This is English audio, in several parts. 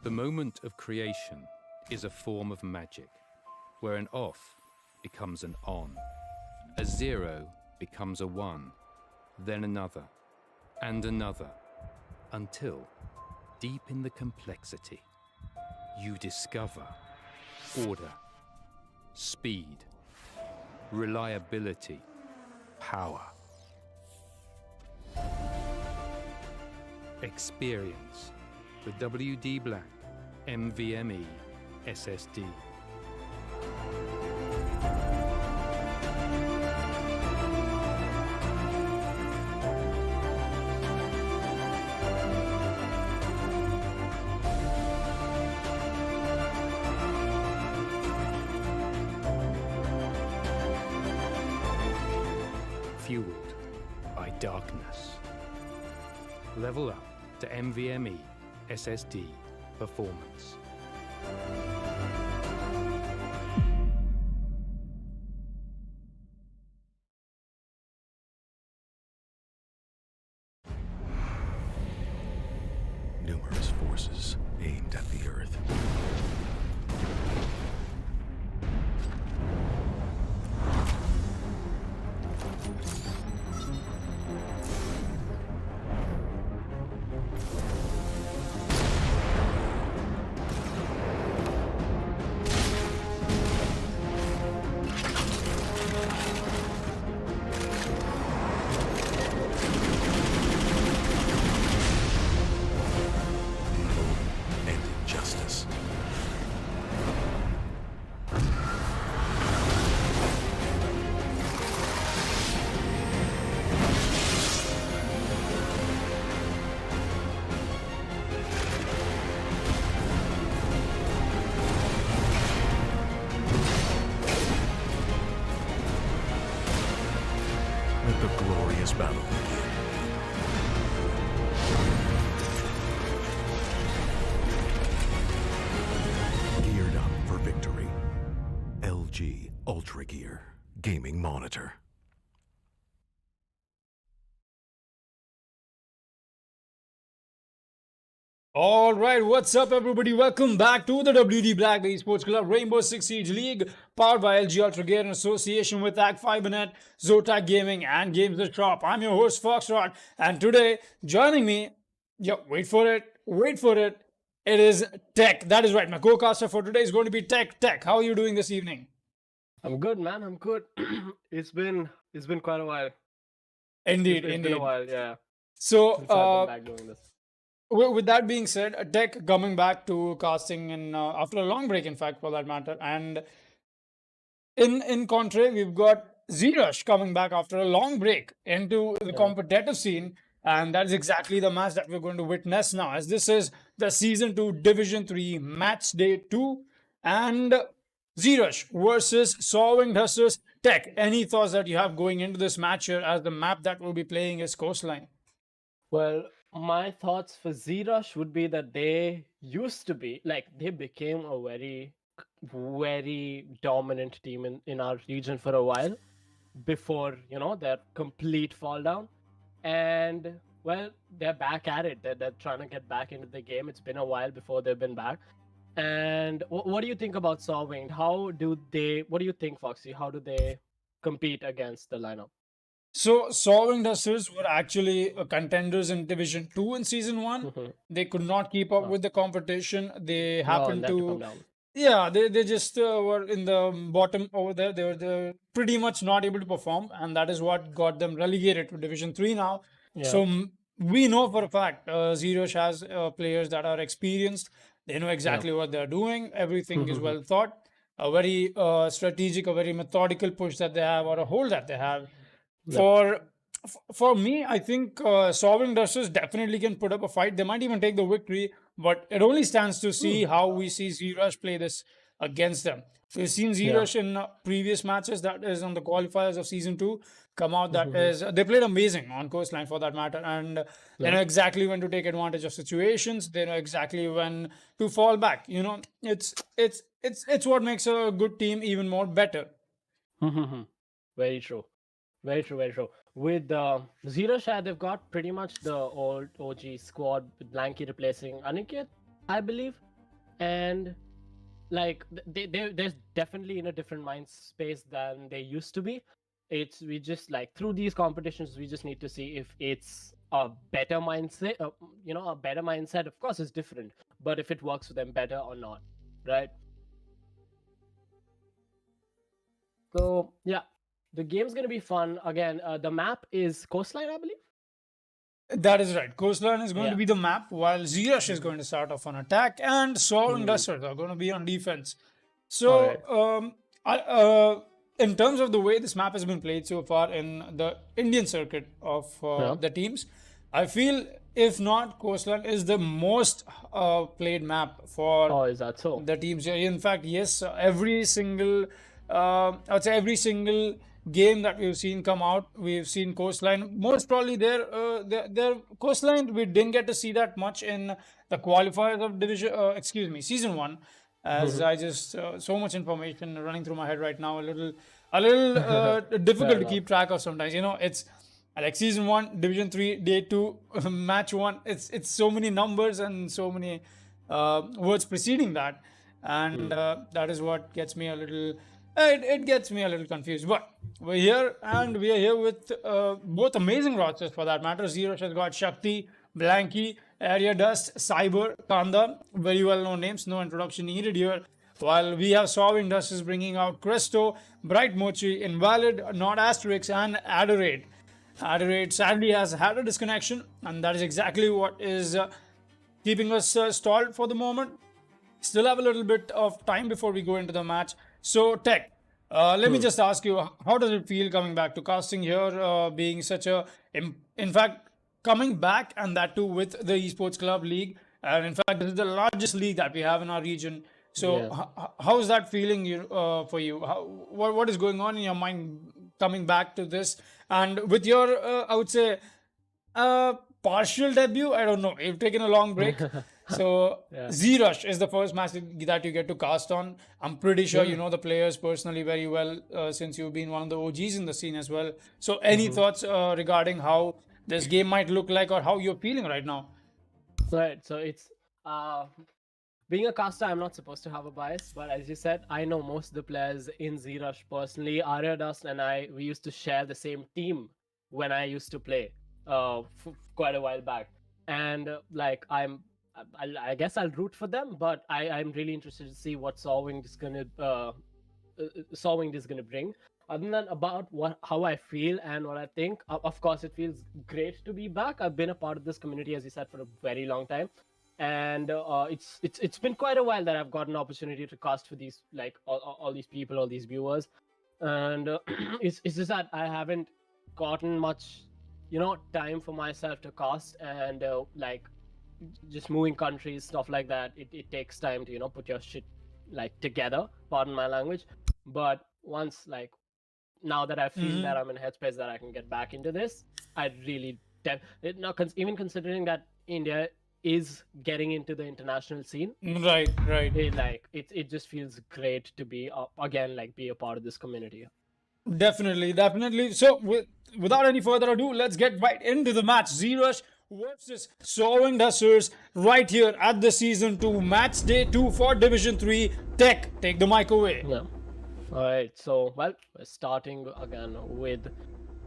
The moment of creation is a form of magic, where an off becomes an on, a zero becomes a one, then another, and another, until, deep in the complexity, you discover order, speed, reliability, power. Experience the WD Black NVMe SSD. Fueled by darkness. Level up to NVMe SSD performance. Numerous forces aimed at the Earth. And injustice. Let the glorious battle begin. Geared up for victory. LG Ultragear Gaming Monitor. All right, what's up, everybody? Welcome back to the WD Black, the Esports Club Rainbow Six Siege League, powered by LG Ultragear in association with TEC, Fibernet, Zotac Gaming, and Games the Shop. I'm your host, Foxtrot, and today, joining me, wait for it, it is TEC. That is right, my co-caster for today is going to be TEC. TEC, how are you doing this evening? I'm good, man. I'm good. It's been quite a while. Indeed, It's been a while, yeah. So, Since I've been back doing this. with that being said, TEC coming back to casting in after a long break, in fact, for that matter, and in contrary, we've got Z-Rush coming back after a long break into the competitive scene, and that is exactly the match that we're going to witness now, as this is the Season 2 Division 3 Match Day 2, and Z-Rush versus Solving Hustlers. TEC, any thoughts that you have going into this match here, as the map that we'll be playing is Coastline? Well, my thoughts for Z-Rush would be that they used to be, they became a very, very dominant team in our region for a while before, their complete fall down. And, well, they're back at it. They're trying to get back into the game. It's been a while before they've been back. And what do you think about Solving? What do you think, Foxy? How do they compete against the lineup? So, Solving Hustlers were actually contenders in Division 2 in Season 1. Mhm. They could not keep up with the competition. They No, happened and they had to come to, down. yeah, they just were in the bottom over there. They were pretty much not able to perform, and that is what got them relegated to Division 3 now. So, Yeah. we know for a fact Zerosh has players that are experienced. They know exactly what they're doing. Everything is well thought. A very strategic, a very methodical push that they have, or a hold that they have. For for me, I think Sovereign Dusters definitely can put up a fight. They might even take the victory, but it only stands to see how we see Z-Rush play this against them. We've seen Z-Rush in previous matches, that is on the qualifiers of Season 2, come out. That is, they played amazing on Coastline for that matter. And they know exactly when to take advantage of situations. They know exactly when to fall back. You know, it's what makes a good team even more better. Very true. Very true, very true. With Zero Shad, they've got pretty much the old OG squad with Blanky replacing Aniket, I believe. and like there's definitely in a different mind space than they used to be. We just like through these competitions we just need to see if it's a better mindset. A better mindset, of course, is different, but if it works for them better or not, right? So yeah, the game's gonna be fun. Again, the map is Coastline, I believe. That is right. Coastline is going to Yeah. be the map, while Zirash is going to start off on attack, and Soaring Dusters are going to be on defense. So, in terms of the way this map has been played so far in the Indian circuit of the teams, I feel if not, Coastline is the most played map for Oh, is that so? the teams. In fact, yes, every single, I would say every single game that we've seen come out, we've seen Coastline. Most probably their Coastline, we didn't get to see that much in the qualifiers of season one. As I just so much information running through my head right now, a little difficult to keep track of sometimes. It's like season one, division 3, day 2, match 1. It's so many numbers and so many words preceding that, and that is what gets me a little. It gets me a little confused. But we're here, and we are here with both amazing rosters for that matter. Zero has got Shakti, Blanky, Area Dust, Cyber, Kanda, very well known names. No introduction needed here. While we have Solving Dust is bringing out Cresto, Bright Mochi, Invalid, Not Asterix, and Adorate. Adorate sadly has had a disconnection, and that is exactly what is keeping us stalled for the moment. Still have a little bit of time before we go into the match. So, Tech, let me just ask you, how does it feel coming back to casting here, being such a, in fact, coming back, and that too with the Esports Club League, and in fact, this is the largest league that we have in our region. So, how is that feeling for you? What is going on in your mind coming back to this, and with your, I would say, partial debut? I don't know. You've taken a long break. So Z-Rush is the first match that you get to cast on. I'm pretty sure you know the players personally very well, since you've been one of the OGs in the scene as well. So any thoughts regarding how this game might look like, or how you're feeling right now? Right. So it's being a caster, I'm not supposed to have a bias, but as you said, I know most of the players in Z-Rush personally. Arya Dust and we used to share the same team when I used to play quite a while back. And I guess I'll root for them, but I'm really interested to see what Solving is gonna bring. Other than about how I feel and what I think, of course, it feels great to be back. I've been a part of this community, as you said, for a very long time, and it's been quite a while that I've got an opportunity to cast for these all these people, all these viewers, and it's just that I haven't gotten much, time for myself to cast, and just moving countries, stuff like that, it takes time to put your shit together, pardon my language. But once now that I feel that I'm in a headspace that I can get back into this, I really even considering that India is getting into the international scene, Right. it just feels great to be again be a part of this community. Definitely. So without any further ado, let's get right into the match. Z-Rush versus Soaring Dusters right here at the Season 2 Match Day 2 for Division 3. Tech, take the mic away. Yeah. All right. So, we're starting again with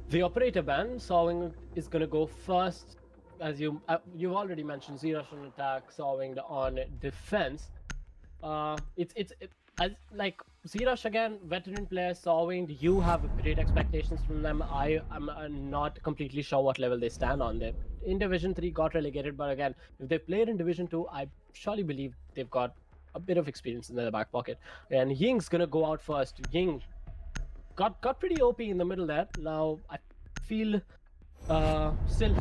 the operator ban. Solving is going to go first. As you've already mentioned, Z-Rush on attack, Solving on defense. As Z-Rush again, veteran player, Solving, you have great expectations from them. I'm not completely sure what level they stand on. They in Division 3 got relegated, but again, if they played in Division 2, I surely believe they've got a bit of experience in their back pocket. And Ying's gonna go out first. Ying got pretty OP in the middle there. Now I feel still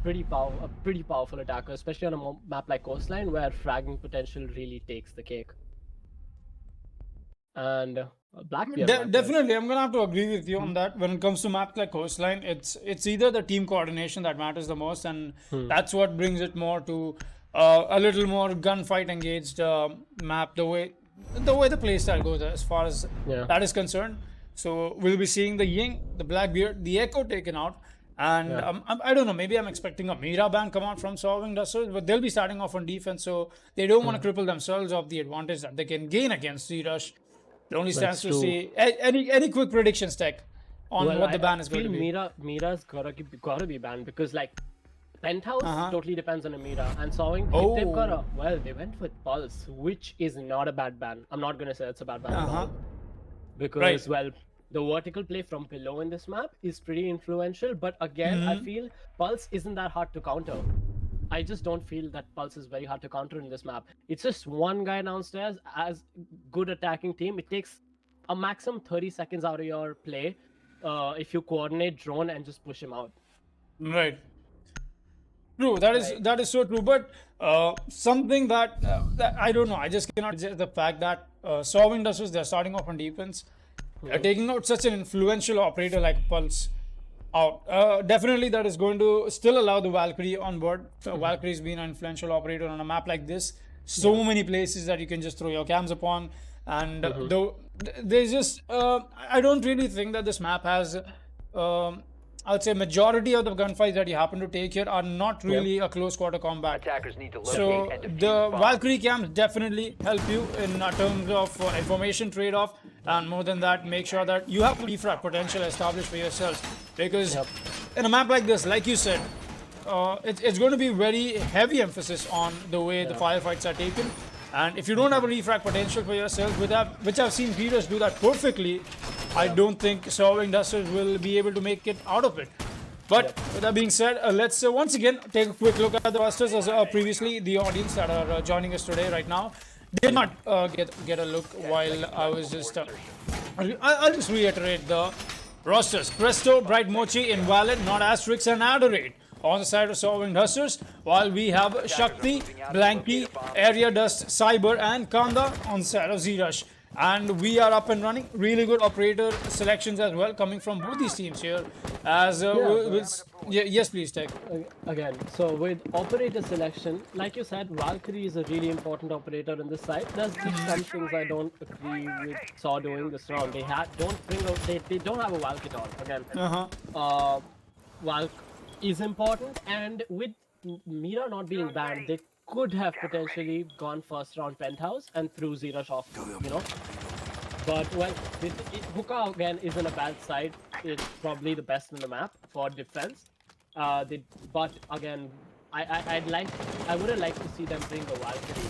pretty powerful attacker, especially on a map like Coastline, where fragging potential really takes the cake. And Blackbeard. Definitely, I'm gonna have to agree with you on that. When it comes to maps like Coastline, it's either the team coordination that matters the most, and that's what brings it more to a little more gunfight engaged map. The way the playstyle goes, as far as that is concerned. So we'll be seeing the Ying, the Blackbeard, the Echo taken out, And I don't know, maybe I'm expecting a Mira ban come out from Solving Dusters, but they'll be starting off on defense, so they don't want to cripple themselves of the advantage that they can gain against Z-Rush. It only stands to true. see. Any quick predictions, Tech, on what the ban is going to be? Mira's gotta be banned because like Penthouse Uh-huh. totally depends on a Mira and Solving. Oh. If they've got they went with Pulse, which is not a bad ban. I'm not gonna say it's a bad ban at all. Because the vertical play from below in this map is pretty influential, but again, I feel Pulse isn't that hard to counter. I just don't feel that Pulse is very hard to counter in this map. It's just one guy downstairs as good attacking team. It takes a maximum 30 seconds out of your play if you coordinate drone and just push him out. Right. True. That is so true. But something that I don't know. I just cannot reject the fact that Solving Dusters, they're starting off on defense, taking out such an influential operator like Pulse out. Definitely, that is going to still allow the Valkyrie on board. Valkyrie's been an influential operator on a map like this. So many places that you can just throw your cams upon, and there's just I don't really think that this map has. I'd say majority of the gunfights that you happen to take here are not really a close quarter combat. Attackers need to locate So and defuse the bombs. Valkyrie cams definitely help you in terms of information trade-off, and more than that, make sure that you have refrag potential established for yourselves. Because in a map like this, like you said, it's going to be very heavy emphasis on the way the firefights are taken. And if you don't have a refrag potential for yourself, which I've seen Peters do that perfectly, I don't think Solving Dusters will be able to make it out of it. But with that being said, let's once again take a quick look at the rosters. As previously, the audience that are joining us today right now did not get a look while I was just. I'll just reiterate the rosters: Presto, Bright Mochi, Invalid, Not Asterix, and Adorate on the side of Solving Dusters, while we have Shakti, Blanky, Area Dust, Cyber, and Kanda on the side of Z-Rush. And we are up and running. Really good operator selections as well coming from both these teams here. As yes, please, Tech. Again, so with operator selection, like you said, Valkyrie is a really important operator on this side. There's just some things I don't agree with Saw doing this round. They don't have a Valk at all. Again, Valk is important, and with Mira not being banned, they could have potentially gone first round Penthouse and threw Z-Rush off, you know. But well, Hookah again isn't a bad side. It's probably the best in the map for defense. But again, I wouldn't like to see them bring a Valkyrie.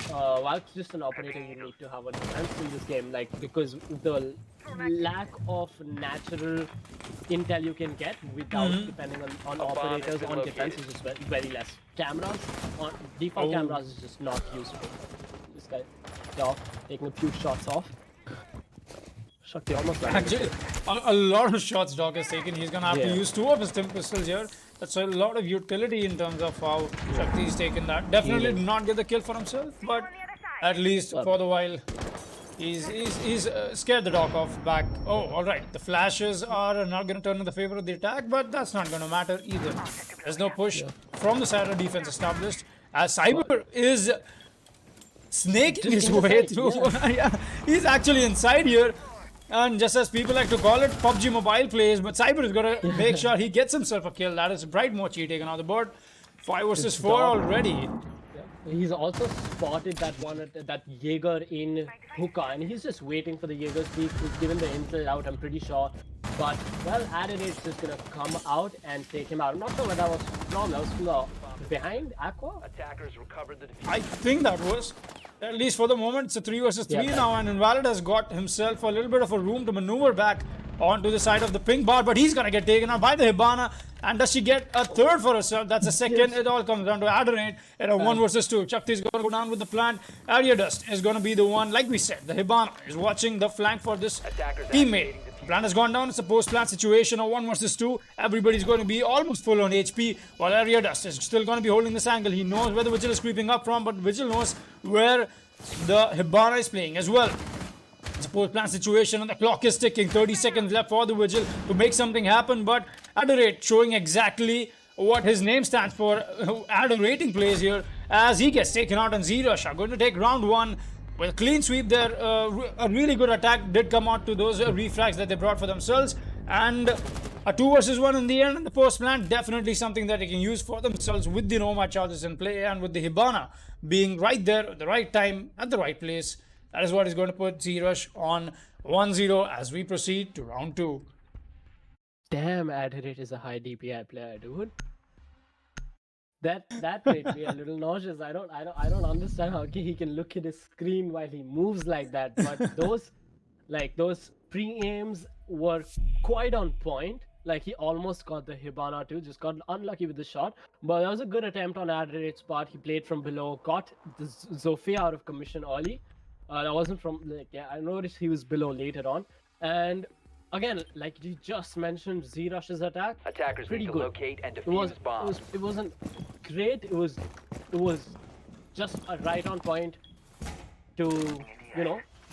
Valk's just an operator you need to have on defense in this game, like because the lack of natural intel you can get without depending on operators on defense is just very less. Cameras on default cameras is just not useful. This guy, Doc, taking a few shots off. Shakti almost like Actually, a lot of shots Doc has taken. He's gonna have to use 2 of his Tim pistols here. That's a lot of utility in terms of how Shakti's taken that. Definitely did not get the kill for himself, but at least for the while, he's scared the Doc off back. Oh, all right. The flashes are not going to turn in the favor of the attack, but that's not going to matter either. There's no push from the side of defense established, as Cyber is snaking his way through. He's actually inside here. And just as people like to call it, PUBG Mobile plays, but Cyber is going to make sure he gets himself a kill. That is Bright Mochi taken on the board. 5 versus 4 already. He's also spotted that Jaeger in Hookah, and he's just waiting for the Jaeger peek. He's given the intel out, I'm pretty sure. But, well, Adorate's just gonna come out and take him out. I'm not sure where that was from. That was from the behind Aqua? Attackers recovered the defuse. I think that was. At least for the moment, it's a 3 versus 3 now, and Invalid has got himself a little bit of a room to maneuver back onto the side of the pink bar, but he's gonna get taken out by the Hibana. And does she get a third for herself? That's a second. It all comes down to Adorate in a 1 versus 2. Shakti is gonna go down with the plant. Area Dust is gonna be the one. Like we said, the Hibana is watching the flank for this teammate. The plant has gone down. It's a post-plant situation of 1 versus 2. Everybody's going to be almost full on HP, while Area Dust is still going to be holding this angle. He knows where the Vigil is creeping up from, but Vigil knows where the Hibana is playing as well. It's a post-plant situation, and the clock is ticking. 30 seconds left for the Vigil to make something happen, but Adorate showing exactly what his name stands for. Adorating plays here as he gets taken out, and Z-Rush are going to take round 1 with a clean sweep there. A really good attack did come out to those refrags that they brought for themselves, and a 2 versus 1 in the end, and the post plant definitely something that they can use for themselves with the Nomad charges in play and with the Hibana being right there at the right time at the right place. That is what is going to put Z-Rush on 1-0 as we proceed to round 2. Damn, Adherate is a high DPI player, dude. That made me a little nauseous. I don't understand how he can look at his screen while he moves like that. But those pre-aims were quite on point. Like he almost got the Hibana too, just got unlucky with the shot. But that was a good attempt on Adherate's part. He played from below, got the Zofia out of commission early. That wasn't from I noticed he was below later on. And again, like you just mentioned, Z-Rush's attack, Attackers pretty need to good. locate and defuse bombs. It wasn't great. It was just a right on point to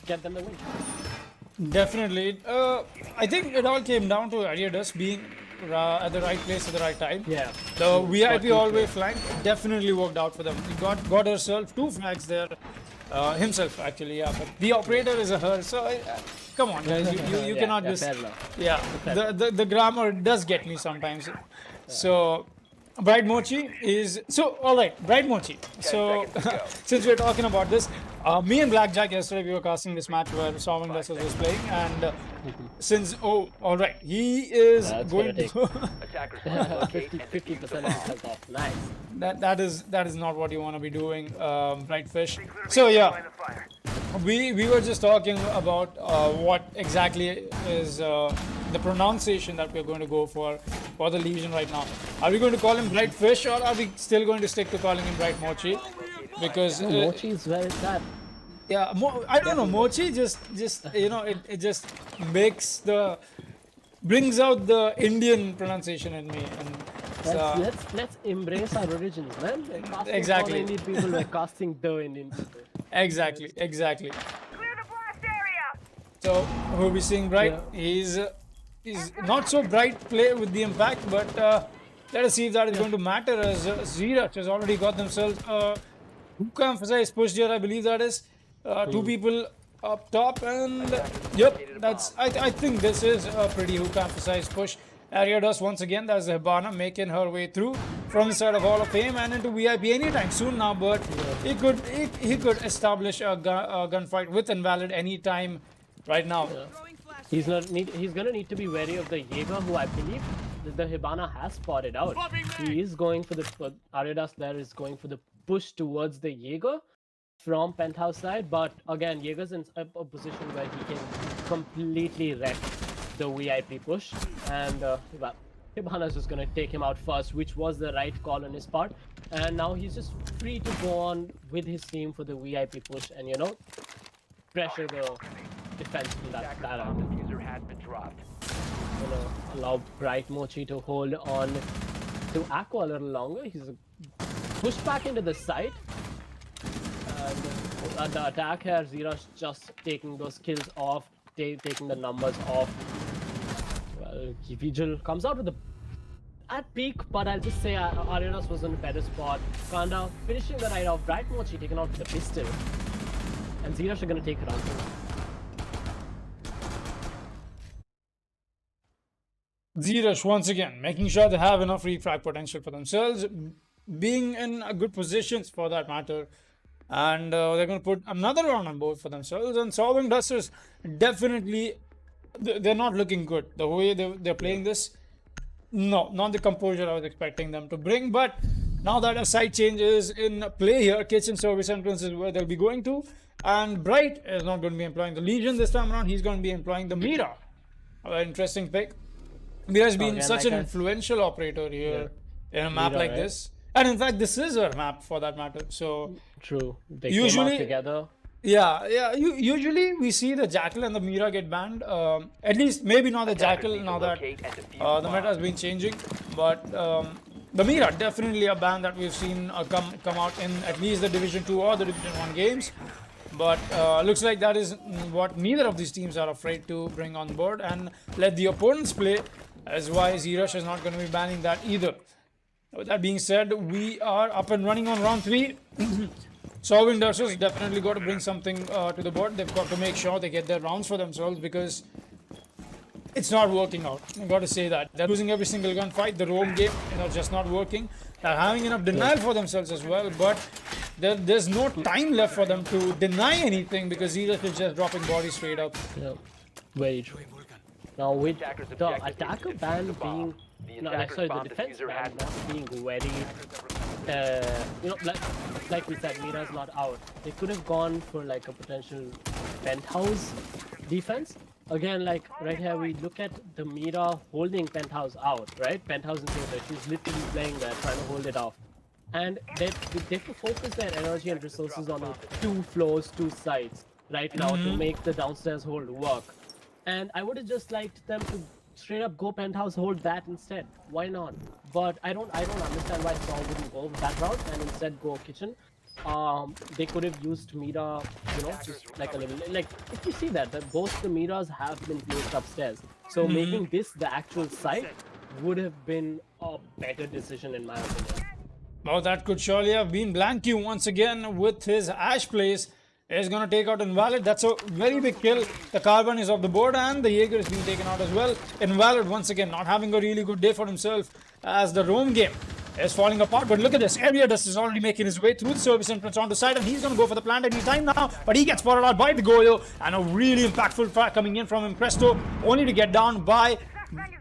get them the win. Definitely. I think it all came down to Ariadas being at the right place at the right time. Yeah. The VIP all-way flank definitely worked out for them. He got herself 2 flags there. Himself actually, yeah. But the operator is a her, so come on, guys. You cannot just. Fair enough. Yeah. The grammar does get me sometimes. So. Bright Mochi is all right. Bright Mochi. So since we're talking about this, me and Blackjack yesterday we were casting this match where Sovereign Vessels was playing, and since all right, he is That's going gonna to. Attackers must locate and 50% defuse of bombs. off. Nice. that is not what you want to be doing, Bright Fish. So yeah, we were just talking about what exactly is the pronunciation that we're going to go for the Legion right now. Are we going to call him Bright Fish, or are we still going to stick to calling him Bright Mochi? Because Mochi is where it's at. yeah, I don't know. Mochi just it just brings out the Indian pronunciation in me, and Let's embrace our origins, man. We're casting Exactly. for the Indian people, we're casting the Indian people. exactly. Clear the blast area! So we'll be seeing Bright. Yeah. He's not so bright play with the impact, but let us see if that is going to matter, as Z-Rush has already got themselves hookah emphasized pushed here, I believe that is. 2 people up top, and yep, I think this is a pretty hookah emphasized push. Ariadas once again, that's the Hibana making her way through from the side of Hall of Fame and into VIP anytime soon now, but he could establish a gunfight with Invalid anytime right now. He's gonna need to be wary of the Jaeger, who I believe the Hibana has spotted out. He is going for the Ariadas there is going for the push towards the Jaeger from penthouse side, but again Jaeger's in a position where he can completely wreck the VIP push, and Hibana's just gonna take him out first, which was the right call on his part, and now he's just free to go on with his team for the VIP push and pressure the defense from that angle. Diffuser has been dropped. Allow Bright Mochi to hold on to Aqua a little longer. He's pushed back into the site. And the attack here, Z-Rush just taking those kills off, taking the numbers off. Well, Vigil comes out with at peak, but I'll just say Arianas was in a better spot. Kanda finishing the right off. Bright Mochi taken out with the pistol. And Z-Rush are going to take round 2. Z-Rush once again making sure they have enough refrag potential for themselves, being in a good positions for that matter, and they're going to put another round on board for themselves. And Solving Dusters definitely they're not looking good the way they're playing this. No, not the composure I was expecting them to bring. But now that a side change is in play here, kitchen service entrance is where they'll be going to, and Bright is not going to be employing the Legion this time around. He's going to be employing the Mira. Interesting pick. Mira's been such an influential operator here in a map Mira, like right? this, and in fact this is a map for that matter. So True. They Usually- came out together. usually we see the Jackal and the Mira get banned. At least maybe not the Attackers Jackal need to now that locate and defuse the meta has bombs. been changing, but the Mira definitely a ban that we've seen come out in at least the Division 2 or the Division 1 games. But looks like that is what neither of these teams are afraid to bring on board and let the opponents play. That's why Z-Rush is not going to be banning that either. With that being said, we are up and running on round 3. Solving Dusters definitely got to bring something to the board. They've got to make sure they get their rounds for themselves, because it's not working out. I got to say that. They're losing every single gunfight. The roam game, just not working. They're having enough denial for themselves as well, but there's no time left for them to deny anything because Zero is just dropping bodies straight up. Yeah, very true. Now with Attackers' the objective is to attacker defuse ban the bomb. being, The no, attacker's sorry, the bomb defense diffuser ban has being very, like we said, Mira's not out. They could have gone for like a potential penthouse defense. Again, like right here, we look at the Mira holding penthouse out, right? Penthouse and Zotac, she's literally playing there, trying to hold it off. And they have to focus their energy and resources on the 2 floors, 2 sides right now to make the downstairs hold work. And I would have just liked them to straight up go penthouse, hold that instead. Why not? But I don't understand why Saul wouldn't go that route and instead go kitchen. They could have used Mira, just like a little, like if you see that both the Miras have been placed upstairs. So making this the actual site would have been a better decision in my opinion. Well, that could surely have been Blanky once again with his Ash plays. Is going to take out Invalid. That's a very big kill. The Carbon is off the board and the Jaeger is being taken out as well. Invalid once again not having a really good day for himself as the roam game is falling apart. But look at this. Area Dust is already making his way through the service entrance onto side and he's going to go for the plant any time now. But he gets spotted out by the Goyo and a really impactful frag coming in from him. Presto only to get down by...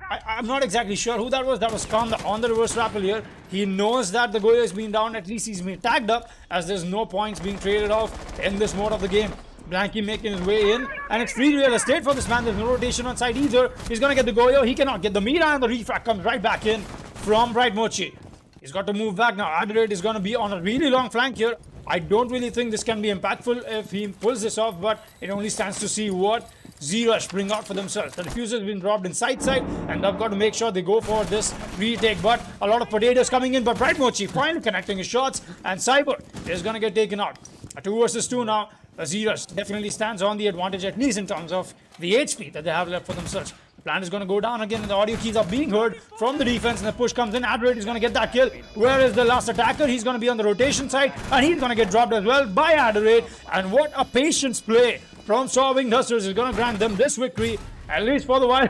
I'm not exactly sure who that was. That was Khan on the reverse rappel here. He knows that the Goyo is being down. At least he's been tagged up as there's no points being traded off in this mode of the game. Blanky making his way in. And it's free real estate for this man. There's no rotation on side either. He's going to get the Goyo. He cannot get the Mira and the refract comes right back in from Bright Mochi. He's got to move back now. Adelaide is going to be on a really long flank here. I don't really think this can be impactful if he pulls this off, but it only stands to see what Zerush bring out for themselves. The diffuser has been dropped in side, and they've got to make sure they go for this retake. But a lot of potatoes coming in, but Bright Mochi finally connecting his shots, and Cyber is going to get taken out. A 2 versus 2 now. Zerush definitely stands on the advantage, at least in terms of the HP that they have left for themselves. The plan is going to go down again, and the audio keys are being heard from the defense, and the push comes in. Adelaide is going to get that kill. Where is the last attacker? He's going to be on the rotation side, and he's going to get dropped as well by Adelaide. And what a patience play from Solving Dusters is going to grant them this victory, at least for the while.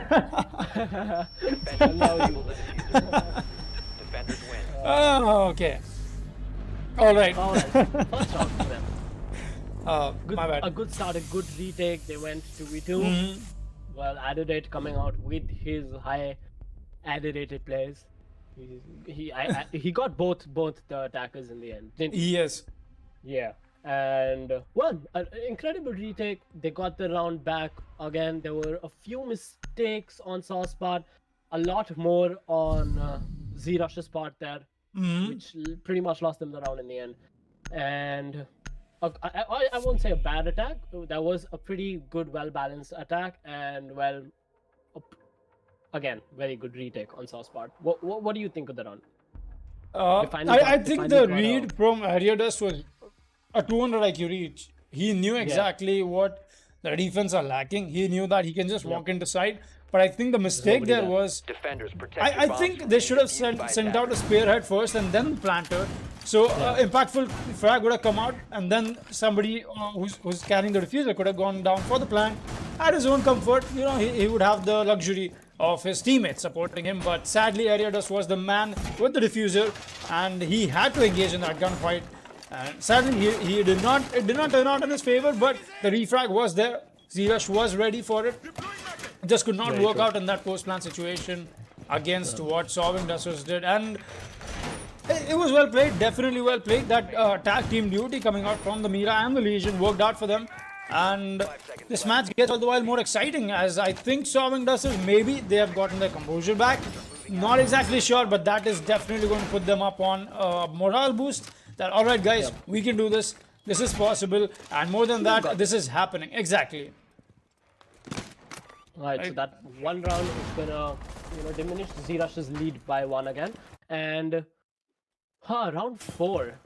Defenders win. Oh, okay. All right. First round for them. My bad. A good start, a good retake. They went 2v2. Well, Adelaide coming out with his high added plays. He got both the attackers in the end, didn't he? Yes. Yeah. And well, an incredible retake. They got the round back again. There were a few mistakes on Saw's part, a lot more on Z-Rush's part there, which pretty much lost them the round in the end. And I won't say a bad attack. That was a pretty good, well-balanced attack, and well, again, very good retake on Saw's part. What do you think of the round? I think the read from Ariadus was a 200 IQ reach. He knew exactly what the defense are lacking. He knew that he can just walk into side. But I think the mistake there was, Defenders protect I your bombs think from they being should have defused by sent out a attackers. spearhead first and then the planter. So impactful frag would have come out, and then somebody who's carrying the diffuser could have gone down for the plant at his own comfort. You know, he would have the luxury of his teammates supporting him. But sadly, Ariadus was the man with the diffuser, and he had to engage in that gunfight. And sadly, it did not turn out in his favor. But the refrag was there. Z-Rush was ready for it. Just could not work out in that post-plan situation against what Solving Dusters did. And it was well played, definitely well played. That tag team duty coming out from the Mira and the Legion worked out for them. And this match gets all the while more exciting, as I think Solving Dusters, maybe they have gotten their composure back. Not exactly sure, but that is definitely going to put them up on a morale boost. That, alright guys, we can do this. This is possible. And more than that, this is happening. Exactly. Right, so that one round is gonna, diminish Z-Rush's lead by 1 again. And round 4.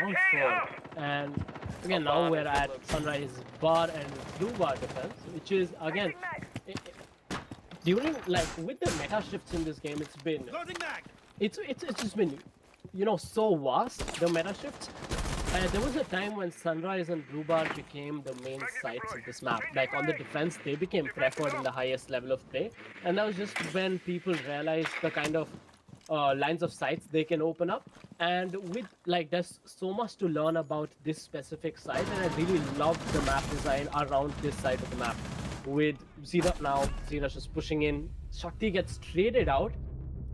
Round 4. And again, now we're at Sunrise Bar and Blue Bar defense, which is again during with the meta shifts in this game, it's been it's just been so vast, the meta shifts. There was a time when Sunrise and Blue Bar became the main sites of this map. Like on the defense, they became preferred in the highest level of play, and that was just when people realized the kind of lines of sights they can open up. And with like, there's so much to learn about this specific site, and I really love the map design around this side of the map. With Zira now, Zira's just pushing in. Shakti gets traded out.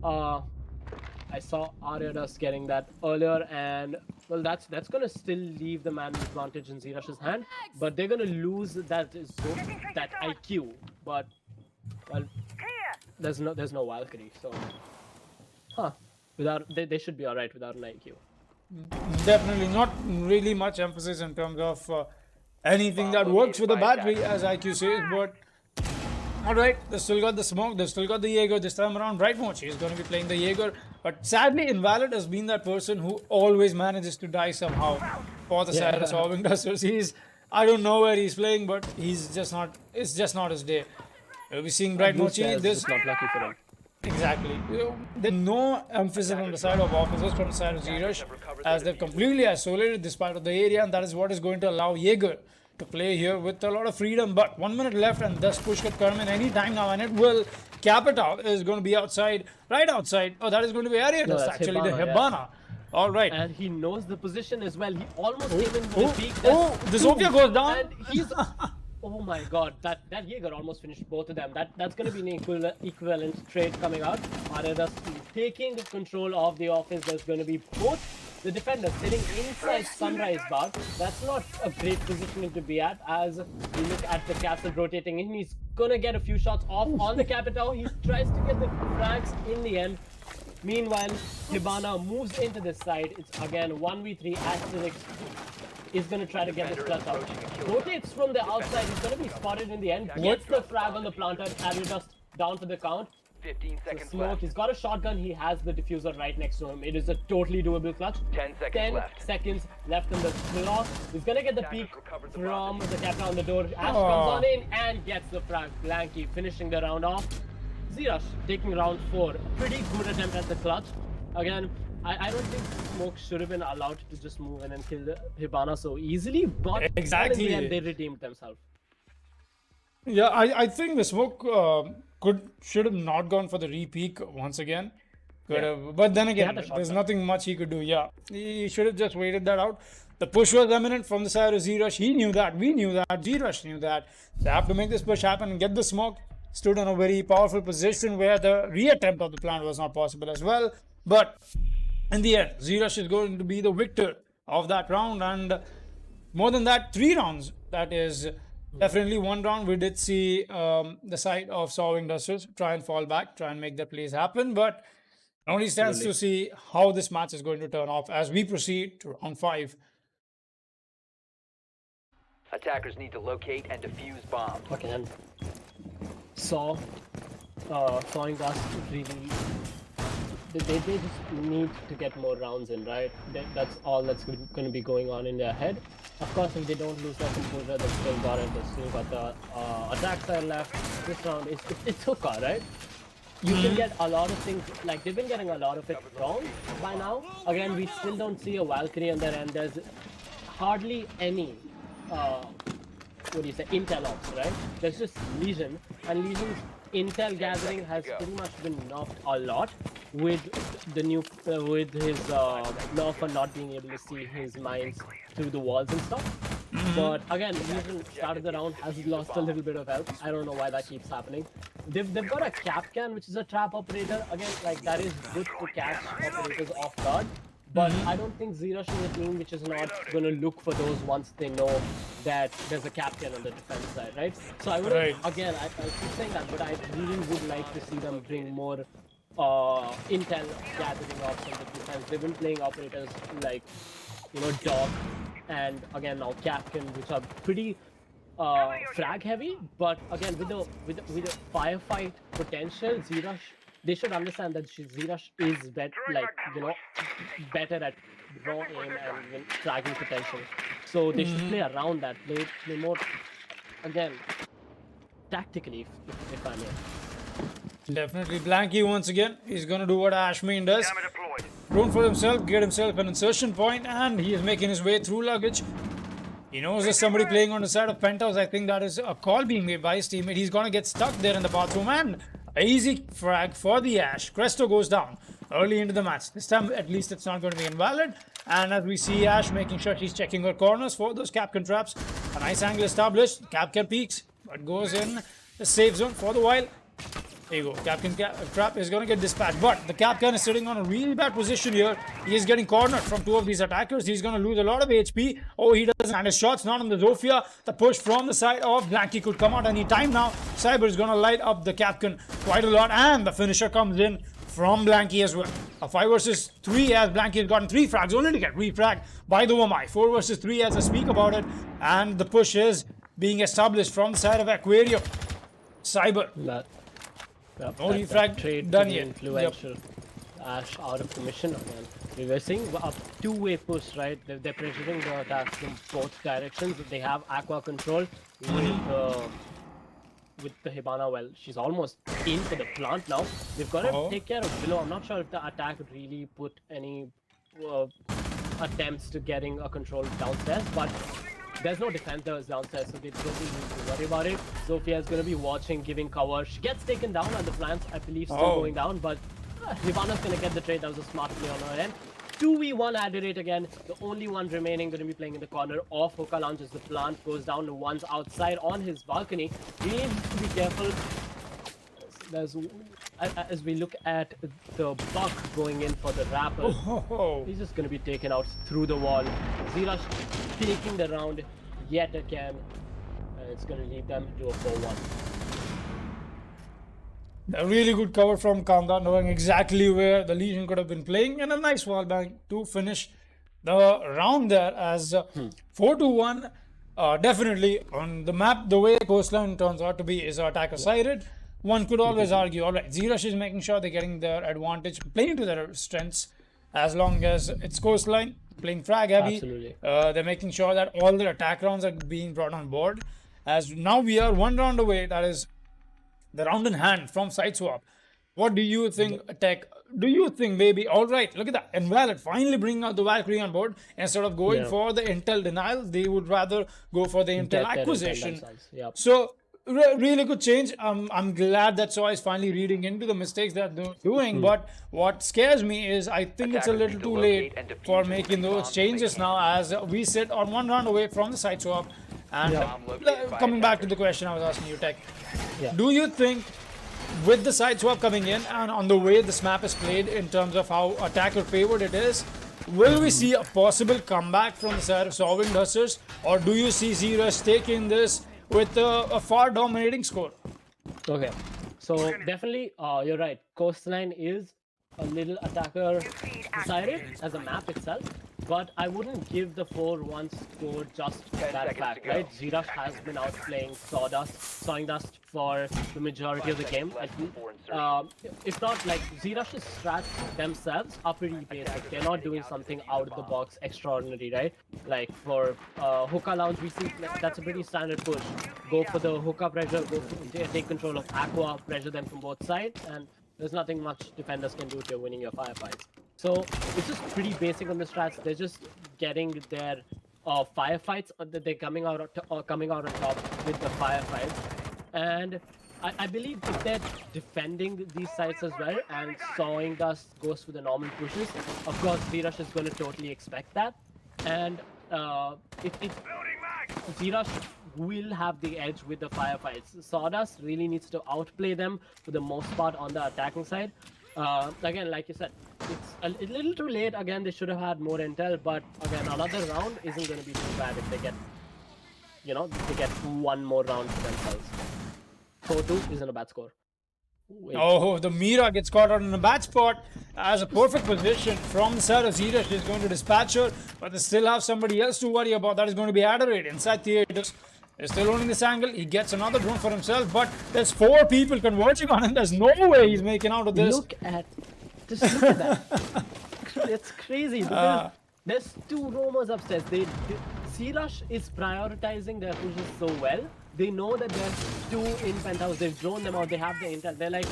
I saw Aryadas getting that earlier, and well, that's gonna still leave the man advantage in Zirash's hand, but they're gonna lose that that IQ. But well, there's no Valkyrie, so without they should be all right without an IQ. Definitely not really much emphasis in terms of anything that works with the battery, as IQ says, but alright, they still got the smoke, they still got the Jaeger this time around. Right mode, she's going to be playing the Jaeger, but sadly Invalid has been that person who always manages to die somehow for the side of solving dusters. I don't know where he's playing, but he's just not, it's just not his day. We'll be seeing Bright Mochi, this is not lucky for him. Exactly. There's no emphasis on the side of officers from the side of Zerush, as they've completely isolated this part of the area, and that is what is going to allow Jaeger to play here with a lot of freedom. But 1 minute left, and this push could come in any time now, and it will. Capital is going to be outside, right outside. Oh, that is going to be area dust, actually, the Hibana. Yeah. All right. And he knows the position as well. He almost came in with a peak. The Zofia goes down. And he's... Oh my god, that Jaeger almost finished both of them. That's going to be an equivalent trade coming out. Aryadas taking control of the office. There's going to be both the defenders sitting inside Sunrise Bar. That's not a great positioning to be at, as we look at the castle rotating in. He's going to get a few shots off on the Capitao. He tries to get the frags in the end. Meanwhile, Hibana moves into this side. It's again 1v3. Asterix is going to try to get this clutch out. Rotates from the outside. He's going to be spotted in the end. Gets the frag on the planter. Aryadas down for the count. 15 seconds Smoke. left. He's got a shotgun. He has the diffuser right next to him. It is a totally doable clutch. 10 seconds 10 left. seconds left in the clock. He's going to get the peek from the captain on the door. Ash comes on in and gets the frag. Blanky finishing the round off. Zirash taking round 4. A pretty good attempt at the clutch. Again, I don't think Smoke should have been allowed to just move in and kill the Hibana so easily, but exactly. in the end they redeemed themselves. Yeah, I think the Smoke should have not gone for the re-peak once again. But then again, there's nothing much he could do. Yeah, he should have just waited that out. The push was imminent from the side of Zrush. He knew that. We knew that. Zrush knew that. They have to make this push happen and get the Smoke. Stood in a very powerful position where the re-attempt of the plant was not possible as well. But in the end, Zrush is going to be the victor of that round, and more than that, 3 rounds. That is definitely 1 round. We did see the side of solving dusters try and fall back, try and make their plays happen, but only stands to see how this match is going to turn off as we proceed to round 5. Attackers need to locate and defuse bombs. Okay, and sawing dust really. They just need to get more rounds in, right? That's all that's going to be going on in their head. Of course, if they don't lose their composure, they've still got it. They've still got the attack side left. This round, it's hookah, right? You can get a lot of things, like they've been getting a lot of it wrong by now. Again, we still don't see a Valkyrie on their end. There's hardly any, intel ops, right? There's just Legion, and Legion's intel gathering has pretty much been nerfed a lot with the new with his nerf for not being able to see his mines through the walls and stuff. But again, Legion started the round, has lost a little bit of health. I don't know why that keeps happening. They've got a cap can, which is a trap operator. Again, like that is good to catch operators off guard. But I don't think Zrush is a team which is not going to look for those once they know that there's a captain on the defense side, right? So I would, again, I keep saying that, but I really would like to see them bring more intel gathering ops on the defense. They've been playing operators like, Dog, and again now Capcan, which are pretty frag heavy. But again, with the firefight potential, Zrush, they should understand that Zrush is better at raw aim and fragging potential. So they should play around that, play more, again, tactically, if I may. Definitely Blanky once again. He's going to do what Ashmain does. drone for himself, get himself an insertion point, and he is making his way through luggage. He knows there's somebody playing on the side of penthouse. I think that is a call being made by his teammate. He's gonna get stuck there in the bathroom, and an easy frag for the Ash. Cresto goes down early into the match. This time, at least, it's not going to be invalid. And as we see Ash making sure she's checking her corners for those Capcan traps. A nice angle established. Capcan peeks, but goes in the safe zone for the while. There you go. Capcan trap is going to get dispatched. But the Capcan is sitting on a really bad position here. He is getting cornered from two of these attackers. He's going to lose a lot of HP. Oh, he doesn't. And his shot's not on the Zofia. The push from the side of Blanky could come out any time now. Cyber is going to light up the Capcan quite a lot. And the finisher comes in from Blanky as well. A 5 versus 3 as Blanky has gotten 3 frags only to get refragged by the Wamai. 4 versus 3 as I speak about it. And the push is being established from the side of Aquarium. Cyber. Yep, No that refrag trade done to the yet. influential Ash out of commission again. We were seeing a two-way push, right? They're pressuring the attacks from both directions. They have aqua control with the Hibana. Well, she's almost in for the plant now. They've got to take care of below. I'm not sure if the attack really put any attempts to getting a control downstairs, but there's no defenders downstairs, so they don't really need to worry about it. Zofia is going to be watching, giving cover. She gets taken down on the plants, I believe, still going down, but Hibana's going to get the trade. That was a smart play on her end. 2v1 Adderate again. The only one remaining going to be playing in the corner of Hookah Lounge as the plant goes down. The one's outside on his balcony. Really needs to be careful. As we look at the Buck going in for the Rapper, he's just going to be taken out through the wall. Zirash taking the round yet again, and it's going to lead them to a 4-1. A really good cover from Kanda, knowing exactly where the Legion could have been playing, and a nice wall bang to finish the round there as 4-1. Definitely on the map, the way Coastline turns out to be is attacker sided. One could always argue, alright, Zirash is making sure they're getting their advantage, playing to their strengths, as long as it's Coastline, playing frag heavy. Absolutely. They're making sure that all their attack rounds are being brought on board. As now we are 1 round away, that is the round in hand from side swap. What do you think, Tech? Do you think maybe, alright, look at that, Invalid finally bringing out the Valkyrie on board. Instead of going for the intel denial, they would rather go for the intel acquisition. So, really good change. I'm glad that Soy is finally reading into the mistakes that they're doing. But what scares me is I think it's a little too late for making those changes now, as we sit on 1 round away from the side swap. And coming back to the question I was asking you, Tech, do you think with the side swap coming in and on the way this map is played in terms of how attacker favored it is, will we see a possible comeback from the side of Sovereign Dusters, or do you see Zirash taking this with a far dominating score? Okay, so definitely you're right. Coastline is a little attacker decided as a map itself, but I wouldn't give the 4-1 score just for that fact, right? Zirash has been out playing Sawdust for the majority of the game. If not, like, Zirash's strats themselves are pretty basic. They're not doing something out of the box extraordinary, right? Like for Hookah Lounge, we see that's a pretty standard push. Go for the hookah pressure, take control of Aqua, pressure them from both sides, and there's nothing much defenders can do if you're winning your firefights. So it's just pretty basic on the strats. They're just getting their firefights that they're coming out on top with the firefights. And I believe if they're defending these sites as well and Sawing Dust goes for the normal pushes, of course Zirash is going to totally expect that. And if Zirash will have the edge with the firefights. Sawdust really needs to outplay them for the most part on the attacking side. Again, like you said, it's a little too late. Again, they should have had more intel, but again, another round isn't going to be too bad if they get, they get 1 more round to themselves. 4-2 isn't a bad score. Oh, the Mira gets caught out in a bad spot as a perfect position from the side of Zirash. Is going to dispatch her, but they still have somebody else to worry about. That is going to be Adderate inside theaters. They're still owning this angle. He gets another drone for himself, but there's 4 people converging on him. There's no way he's making out of this. Just look at that. It's crazy because there's 2 roamers upstairs. Zirash is prioritizing their pushes so well. They know that there's 2 in penthouse. They've drawn them out. They have the intel. They're like,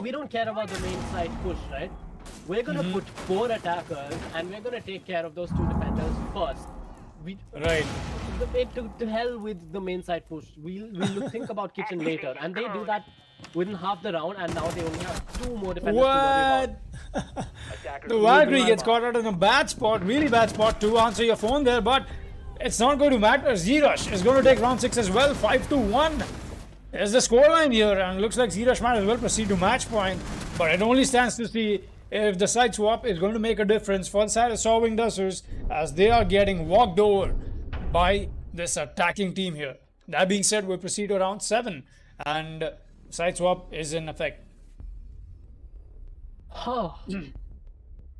we don't care about the main side push, right? we're gonna put 4 attackers and we're gonna take care of those 2 defenders first. We Right. to hell with the main side push. We'll think about kitchen later, and they do that within half the round, and now they only have 2 more defenders to worry about. What? Attackers The will Valkyrie my gets ball. caught out in a bad spot, really bad spot to answer your phone there, but it's not going to matter. Z-Rush is going to take round 6 as well. 5-1 is the scoreline here, and looks like Z-Rush might as well proceed to match point. But it only stands to see if the side swap is going to make a difference for the side of Solving Dusters, as they are getting walked over by this attacking team here. That being said, we proceed to round 7, and side swap is in effect.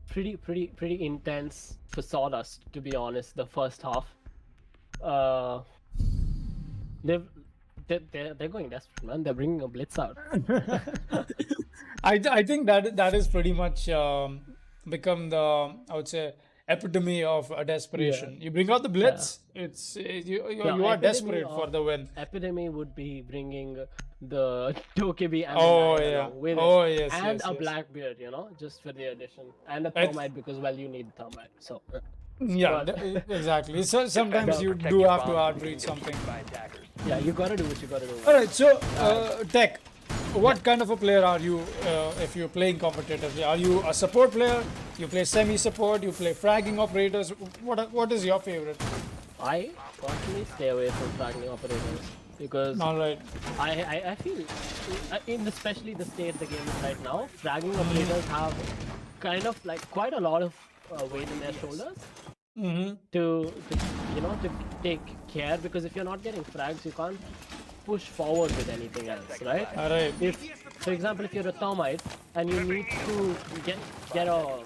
Pretty intense for Sawdust, to be honest. The first half, they're going desperate, man. They're bringing a blitz out. I think that is pretty much become the, I would say, epitome of a desperation. You bring out the blitz, it's you are desperate for the win. Epitome would be bringing the Dokebi and Oh, the Nine yeah. along with Oh, it. yes, and yes, a yes. Blackbeard, just for the addition, and a It's- Thermite because you need Thermite. So Yeah, exactly. So sometimes you do have to outreach something. by attackers. yeah, you gotta do what you gotta do. All right, so Tech, what kind of a player are you if you're playing competitively? Are you a support player? You play semi-support? You play fragging operators? What is your favorite? I personally stay away from fragging operators because All right. I feel, especially the state the game is right now, fragging operators have kind of like quite a lot of weight in their shoulders to take care, because if you're not getting frags, you can't push forward with anything else, right? All right. If, for example, if you're a Thermite and you need to get a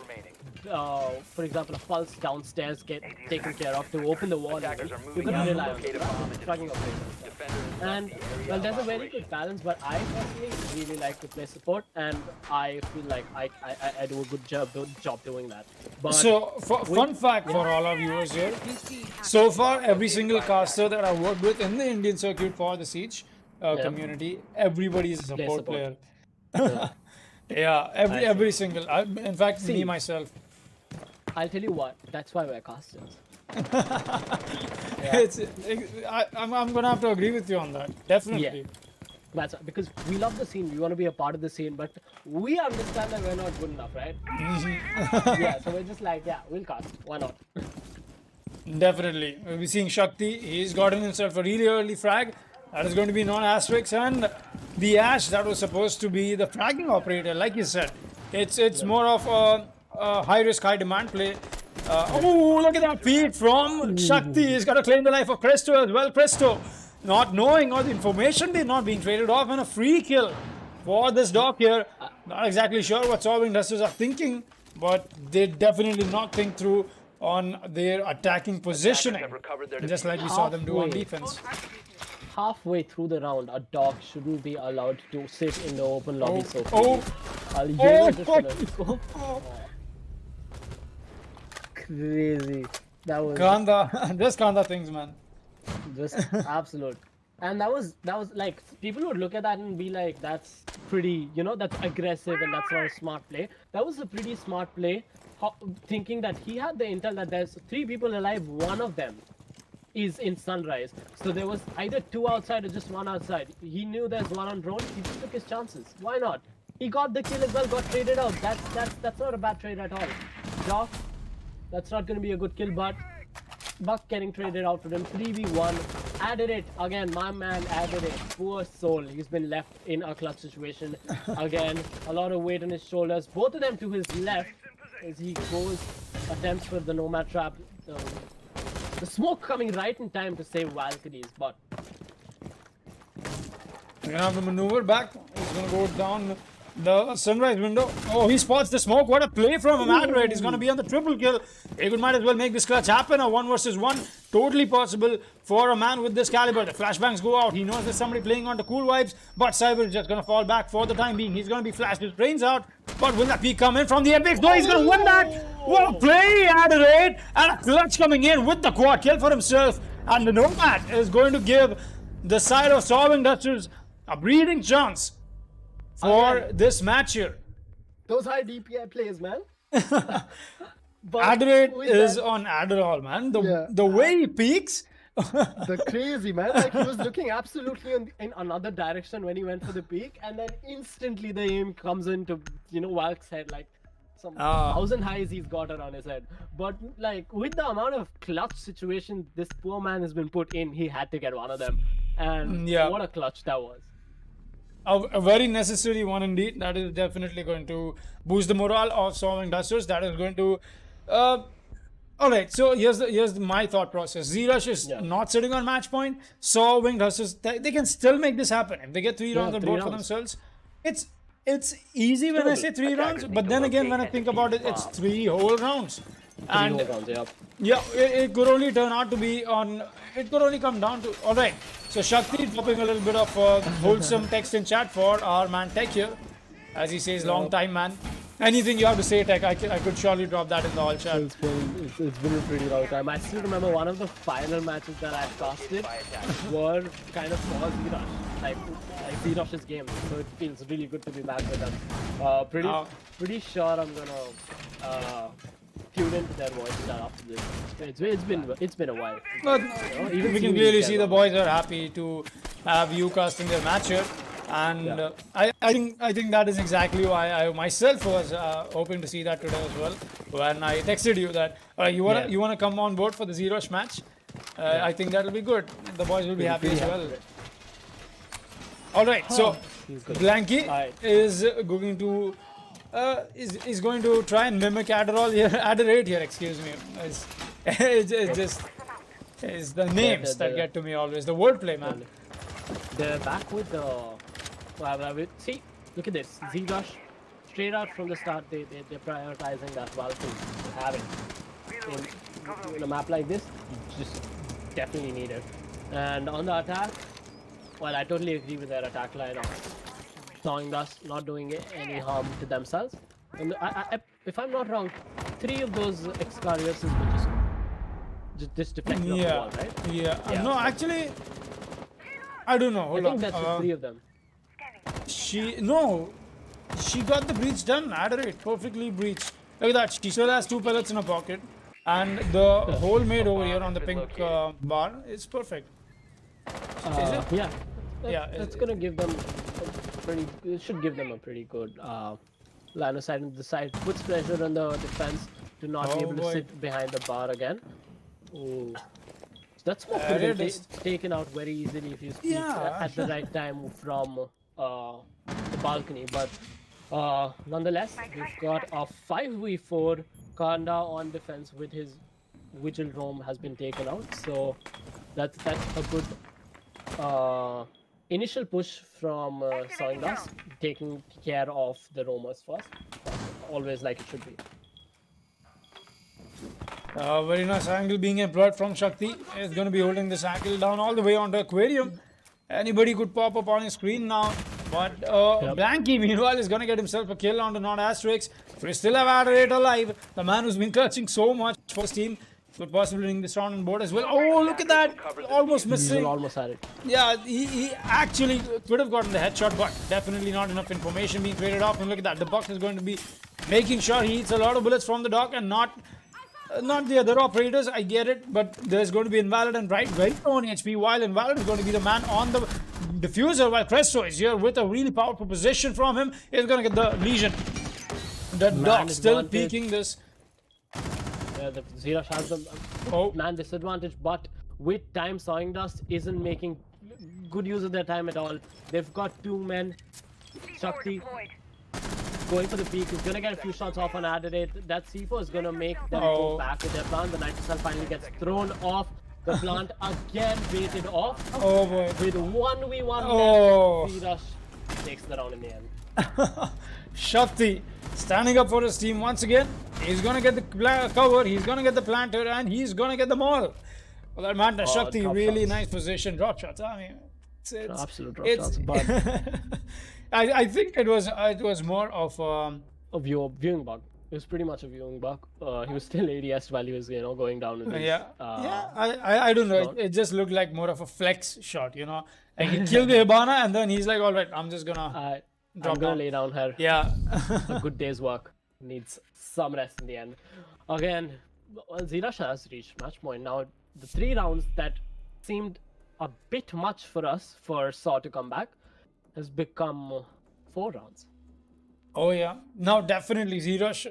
for example, a pulse downstairs get taken care of to open the wall, Attackers are you're moving gonna out. rely on Locate a bomb and fragging defuse it. operators. Defenders And well, there's a very good balance, but I personally really like to play support, and I feel like I do a good job doing that. But So, fun fact for all our viewers here. So far, every single caster that I've worked with in the Indian circuit for the Siege community, everybody is a support support. player. Yeah, every single. In fact, me See. myself. I'll tell you what, that's why we're casters. I'm gonna have to agree with you on that. Definitely. Yeah. That's because we love the scene, we want to be a part of the scene, but we understand that we're not good enough, right? Yeah, so we're just like, yeah, we'll cast. Why not? Definitely. We'll be seeing Shakti. He's gotten himself a really early frag. That is going to be non-Asterix, and the Ash that was supposed to be the fragging operator, like you said. It's more of a high-risk, high-demand play. Oh, look at that feed from Shakti. He's got to claim the life of Cresto as well. Cresto, not knowing all the information, they're not being traded off, and a free kill for this dock here. Not exactly sure what Solving Dusters are thinking, but they definitely not think through on their attacking positioning, have recovered their just like we saw them do on Halfway. defense. Halfway through the round, a dog shouldn't be allowed to sit in the open lobby so Oh, freely. oh, Just gonna go. Crazy. That was Kanda, just Kanda things, man. just absolute. And that was like, people would look at that and be like, that's pretty, that's aggressive and that's not a smart play. That was a pretty smart play, thinking that he had the intel that there's 3 people alive, one of them is in Sunrise. So there was either 2 outside or just 1 outside. He knew there's 1 on drone, he just took his chances. Why not? He got the kill as well, got traded out. That's not a bad trade at all. Jock, that's not gonna be a good kill, but Buck getting traded out for him. 3v1. Added it. Again, my man added it. Poor soul. He's been left in a clutch situation. Again, a lot of weight on his shoulders. Both of them to his left as he goes, attempts for the Nomad trap. The smoke coming right in time to save Valkyries, but You're gonna have to maneuver back. He's gonna go down the Sunrise window. Oh, he spots the smoke. What a play from him. Adroit. He's gonna be on the triple kill. He might as well make this clutch happen. A 1 versus 1. Totally possible for a man with this caliber. The flashbangs go out. He knows there's somebody playing on the cool vibes, but Cyber is just gonna fall back for the time being. He's gonna be flashed his brains out. But will that peek come in from the Epics? No, he's gonna win that. What a play, Adelaide! And a clutch coming in with the quad kill for himself. And the Nomad is going to give the side of Solving Dusters a breathing chance for this match here. those high DPI plays, man. But Adderate with is that- on Adderall, man. The Yeah. the way he peaks. the crazy man, like he was looking absolutely in another direction when he went for the peak, and then instantly the aim comes into Valk's head, like some Ah. 1,000 highs he's got around his head. But like with the amount of clutch situations this poor man has been put in, he had to get one of them, and Yeah. what a clutch that was. A very necessary one indeed. That is definitely going to boost the morale of Storming Dusters. That is going to. All right. So here's my thought process. Z-Rush is Yeah. not sitting on match point. So Winged Dusters, they can still make this happen if they get 3 rounds on 3 board for rounds. themselves. It's easy when I Doable. say 3 rounds, Attackers but need then to again when I locate think and about it, defuse it's bombs. 3 whole rounds. Three And whole rounds, yeah. yeah, it could only turn out to be on. It could only come down to. All right. So Shakti dropping a little bit of wholesome text in chat for our man Tech here, as he says, "Long time, man." Anything you have to say, Tech, I could surely drop that in the all chat. It's been a pretty long time. I still remember one of the final matches that I casted were kind of for Z-Rush, like Z-Rush's game. So it feels really good to be back with them. Pretty sure I'm gonna tune into their voice chat after this. It's been a while. But even we can seeing clearly these see guys the boys are happy to have you casting their match here. And Yeah. I think that is exactly why I myself was hoping to see that today as well. When I texted you that you wanna come on board for the Z-Rush match, I think that'll be good. The boys will be happy as well. All right, so He's good. Blanky Alright. is going to is going to try and mimic Adderall here, Adderate here. Excuse me. It's just it's the names that get to me always. The wordplay, man. They're back with the. See, look at this. Z-Rush, straight out from the start, they're prioritizing that Valkyrie to have it. In a map like this, you just definitely need it. And on the attack, well, I totally agree with their attack line of Sawing Dust not doing any harm to themselves. And if I'm not wrong, 3 of those Excariuses were just deflecting off the Yeah, wall, right? yeah. Yeah. No, actually, I don't know. I Hold think on. that's the 3 of them. She got the breach done. Adderate, perfectly breached. Look at that. She still has 2 pellets in her pocket, and the hole made over here on the pink bar is perfect. Is it? Yeah. Yeah, That's gonna give them a pretty. It should give them a pretty good line of sight on the side. Puts pressure on the defense to not be Oh, able to boy. sit behind the bar again. Ooh. That smoke There could have it been is. taken out very easily if you speak Yeah. at the right time from the balcony. But nonetheless, we've got a 5v4. Kanda on defense with his Vigil Roam has been taken out. So that's a good initial push from Sawing Dust, taking care of the roamers first. Always like it should be. Very nice angle being employed from Shakti. Is going to be holding this angle down all the way onto Aquarium. Anybody could pop up on his screen now. But Blanky, meanwhile, is going to get himself a kill onto Not Asterix. We still have Adderate alive. The man who's been clutching so much for his team could possibly bring this round on board as well. Oh, look at that. Almost missing. Diesel almost had it. Yeah, he actually could have gotten the headshot, but definitely not enough information being traded off. And look at that. The Buck is going to be making sure he hits a lot of bullets from the dock and not the other operators. I get it, but there's going to be Invalid and Bright very low on HP, while Invalid is going to be the man on the diffuser, while Cresto is here with a really powerful position from him. He's going to get the Legion. The dock still advantage. peeking this. Yeah, the Z-Rush has the man disadvantage, but with time, Sawing Dust isn't making good use of their time at all. They've got 2 men. Shakti going for the peak. He's gonna get a few shots off on Adelaide. That C4 is gonna make them go back with their plant. The Nitrocell finally gets thrown off. The plant again baited off. Oh boy. With 1v1 Oh. left, Z-Rush takes the round in the end. Shakti standing up for his team once again. He's gonna get the cover, he's gonna get the planter, and he's gonna get them all. Well, that man, Shakti, drop really shots. nice position. Drop shots. I mean, it's Absolute drop it's- shots, but I think it was more of a viewing bug. It was pretty much a viewing bug. He was still ADS while he was, going down with his, yeah. I don't know. It just looked like more of a flex shot, Like he killed the Hibana and then he's like, all right, I'm just gonna I'm drop gonna down. lay down here. Yeah. A good day's work. needs some rest in the end. Again, Zirash has reached match point. Now, the 3 rounds that seemed a bit much for us for Saw to come back has become 4 rounds. Oh yeah, now definitely Zerush.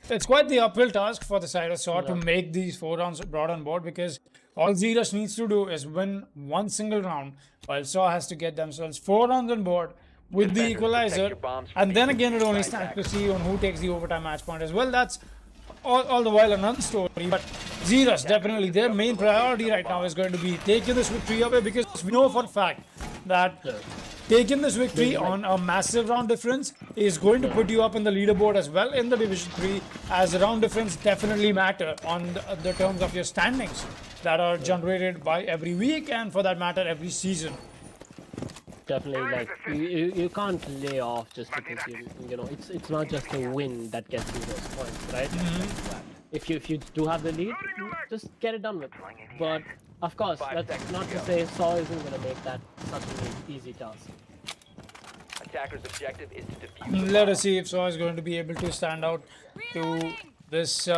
It's quite the uphill task for the side of Saw to make these 4 rounds brought on board, because all Zerush needs to do is win one single round, while Saw has to get themselves 4 rounds on board with the Defenders, protect equalizer, your bombs from and then again it only side stands to attackers. see on who takes the overtime match point as well. That's all the while another story. But Zerush, definitely their main priority right now is going to be taking this victory away, because we know for a fact that taking this victory on a massive round difference is going to put you up in the leaderboard as well in the Division 3, as the round difference definitely matter on the terms of your standings that are generated by every week, and for that matter every season. Definitely, like you can't lay off just because you know it's not just a win that gets you those points, right? If you do have the lead, just get it done with. But of course, 5 that's seconds not to to go. say Saw isn't gonna make that such an easy task. Attacker's objective is to defuse the Let bomb. us see if Saw is going to be able to stand out to this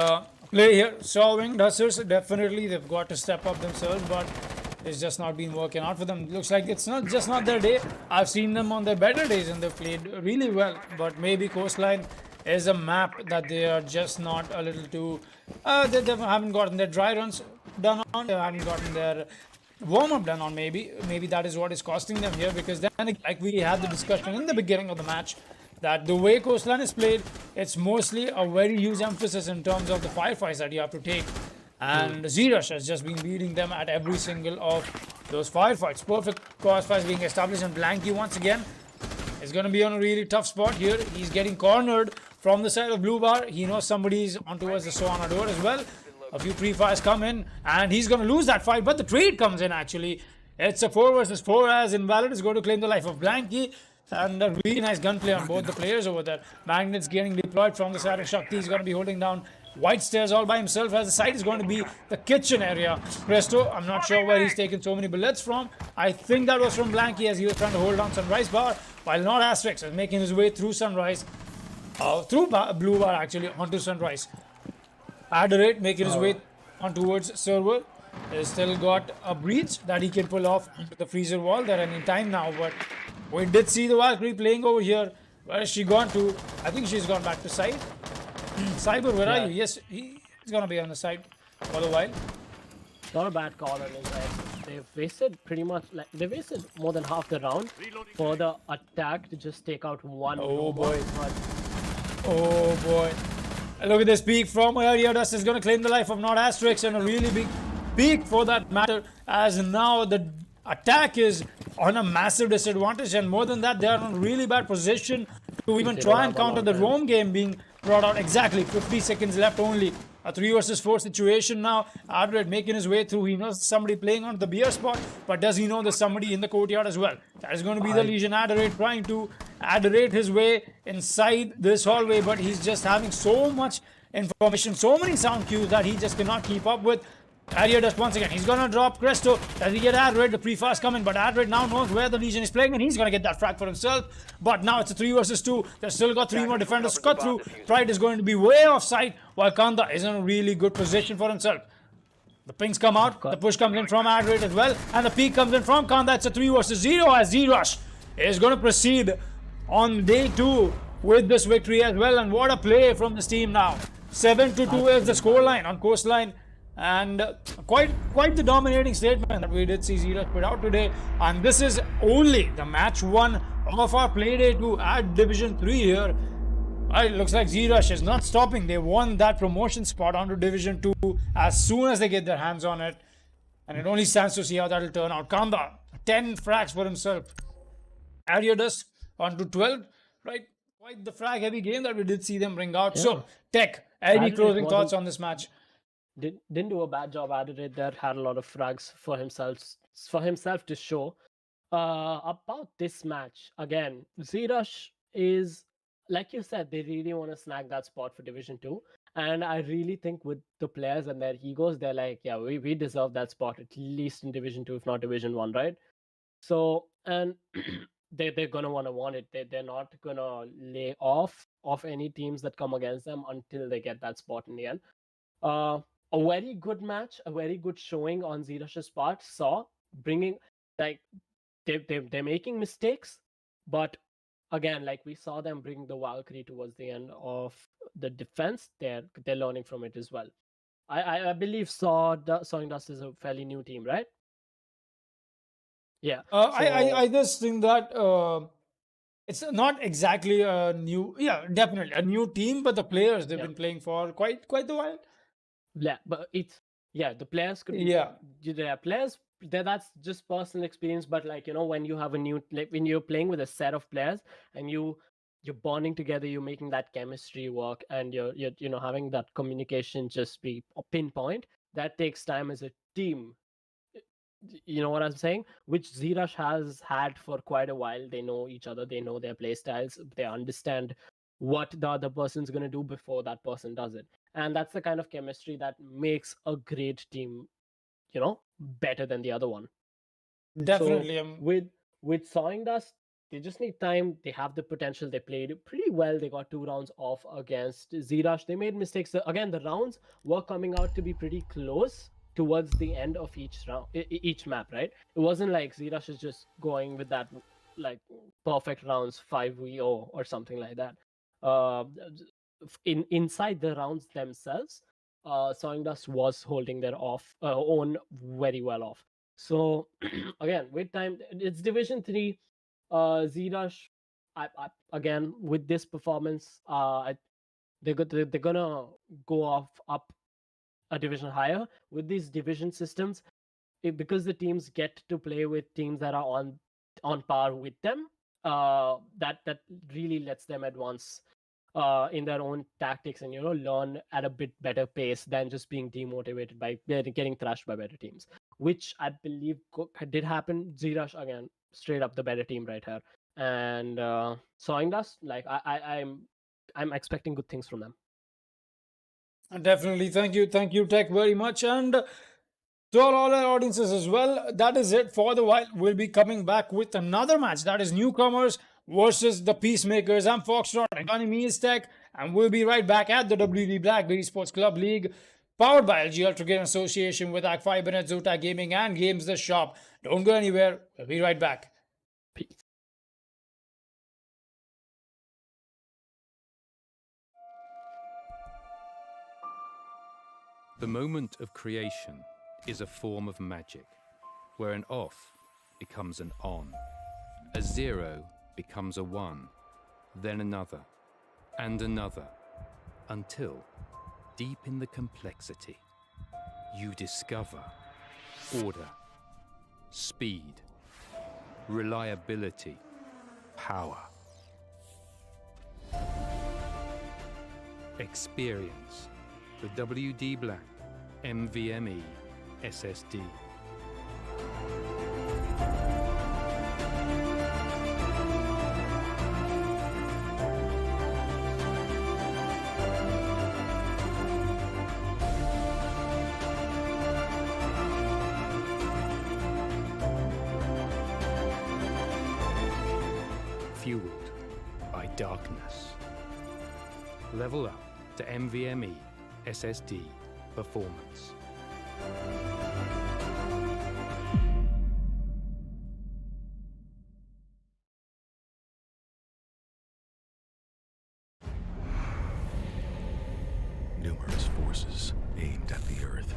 play here. Saw Wing Dusters, definitely they've got to step up themselves, but it's just not been working out for them. Looks like it's not their day. I've seen them on their better days and they've played really well, but maybe Coastline is a map that they are just not a little too. They haven't gotten their dry runs done on. They haven't gotten their warm up done on. Maybe that is what is costing them here, because then again, like we had the discussion in the beginning of the match, that the way Coastline is played, it's mostly a very huge emphasis in terms of the firefights that you have to take. And Zerush has just been beating them at every single of those firefights. Perfect crossfires being established, and Blanky once again is going to be on a really tough spot here. He's getting cornered from the side of Blue Bar. He knows somebody's on towards the Soana door as well. A few pre-fires come in, and he's going to lose that fight, but the trade comes in actually. It's a 4 versus 4, as Invalid is going to claim the life of Blanky. And a really nice gunplay on both the players over there. Magnet's getting deployed from the side of Shakti. He's going to be holding down White Stairs all by himself, as the site is going to be the kitchen area. Presto, I'm not sure where he's taken so many bullets from. I think that was from Blanky, as he was trying to hold down Sunrise Bar, while not Asterix is making his way through Sunrise, through Blue Bar actually, onto Sunrise. Adorate making his way on towards Server. He's still got a breach that he can pull off onto the freezer wall there any time now, but we did see the Valkyrie playing over here. Where has she gone to? I think she's gone back to side. Cyber, where are you? Yes, he's gonna be on the side for a while. Not a bad call on his end. They've wasted pretty much, like they wasted more than half the round for the attack to just take out one. Oh, robot, boy. but Oh boy. Look at this peak from Area Dust is gonna claim the life of not Asterix, and a really big peak for that matter, as now the attack is on a massive disadvantage, and more than that, they are in a really bad position to even They try don't and have a counter long the time. roam game being brought out. Exactly 50 seconds left only. A 3 versus 4 situation now. Adred making his way through. He knows somebody playing on the beer spot, but does he know there's somebody in the courtyard as well? That is going to be the Legion Adorate trying to adorate his way inside this hallway, but he's just having so much information, so many sound cues that he just cannot keep up with. Area Dust once again. He's gonna drop Cresto. Does he get Adred? The pre-fast coming, but Adred now knows where the Legion is playing, and he's gonna get that frag for himself. But now it's a 3 versus 2. They've still got 3 more defenders to cut through. Pride is going to be way off side, while Kanda is in a really good position for himself. The pings come out. The push comes in from Adred as well, and the peek comes in from Kanda. It's a 3 versus 0, as Z-Rush is gonna proceed on day 2 with this victory as well. And what a play from this team now. 7-2 is the scoreline on Coastline. And quite the dominating statement that we did see Zeta put out today. And this is only the match 1 of our Playday 2 at Division 3 here. It looks like Z-Rush is not stopping. They won that promotion spot onto Division 2 as soon as they get their hands on it. And it only stands to see how that will turn out. Kanda, 10 frags for himself. Ariadus onto 12, right? Quite the frag heavy game that we did see them bring out. So, Tech, any Adelaide closing thoughts wasn't- on this match? didn't do a bad job at it there. Had a lot of frags for himself to show. About this match again, Z-Rush is, like you said, they really want to snag that spot for Division 2, and I really think with the players and their egos, they're like, yeah, we deserve that spot at least in Division 2, if not Division 1, right? So, and they're gonna want it. They're not gonna lay off of any teams that come against them until they get that spot in the end. A very good match, a very good showing on Zirash's part. Saw bringing like they're making mistakes, but again, like we saw them bring the Valkyrie towards the end of the defense. They're learning from it as well. I believe Sawing Dust is a fairly new team, right? Yeah. I just think that it's not exactly a new, yeah, definitely a new team, but the players they've Yeah. been playing for quite a while. Yeah, but it's the players could be Yeah. players that's just personal experience, but like when you have a new, like when you're playing with a set of players and you're bonding together, you're making that chemistry work, and you're having that communication just be a pinpoint, that takes time as a team. You know what I'm saying? Which Zirash has had for quite a while. They know each other, they know their play styles, they understand what the other person's going to do before that person does it. And that's the kind of chemistry that makes a great team, better than the other one. Definitely. So with Sawing Dust, they just need time. They have the potential. They played pretty well. They got 2 rounds off against Zirash. They made mistakes. Again, the rounds were coming out to be pretty close towards the end of each round, each map, right? It wasn't like Zirash is just going with that like perfect rounds 5v0 or something like that. Inside the rounds themselves, Sawing Dust was holding their own very well off. So again, with time, it's Division 3. Zirash, again with this performance, they're gonna go up a division higher with these division systems, because the teams get to play with teams that are on par with them. That really lets them advance in their own tactics and learn at a bit better pace than just being demotivated by getting thrashed by better teams, which I believe did happen. Zirash, again, straight up the better team right here, and Sawing Dust, like I'm expecting good things from them. Definitely. Thank you, Tech, very much. And to all our audiences as well, that is it for the while. We'll be coming back with another match, that is Newcomers versus the Peacemakers. I'm Foxtrot, and joining me is Tech, and we'll be right back at the WD Blackberry Esports Club League, powered by LG Ultragear in association with Fibernet, Zotac Gaming, and Games the Shop. Don't go anywhere. We'll be right back. Peace. The moment of creation is a form of magic, where an off becomes an on, a 0 becomes a 1, then another, and another, until, deep in the complexity, you discover order, speed, reliability, power. Experience the WD Black NVMe SSD. Fueled by darkness. Level up to NVMe SSD performance. Numerous forces aimed at the Earth.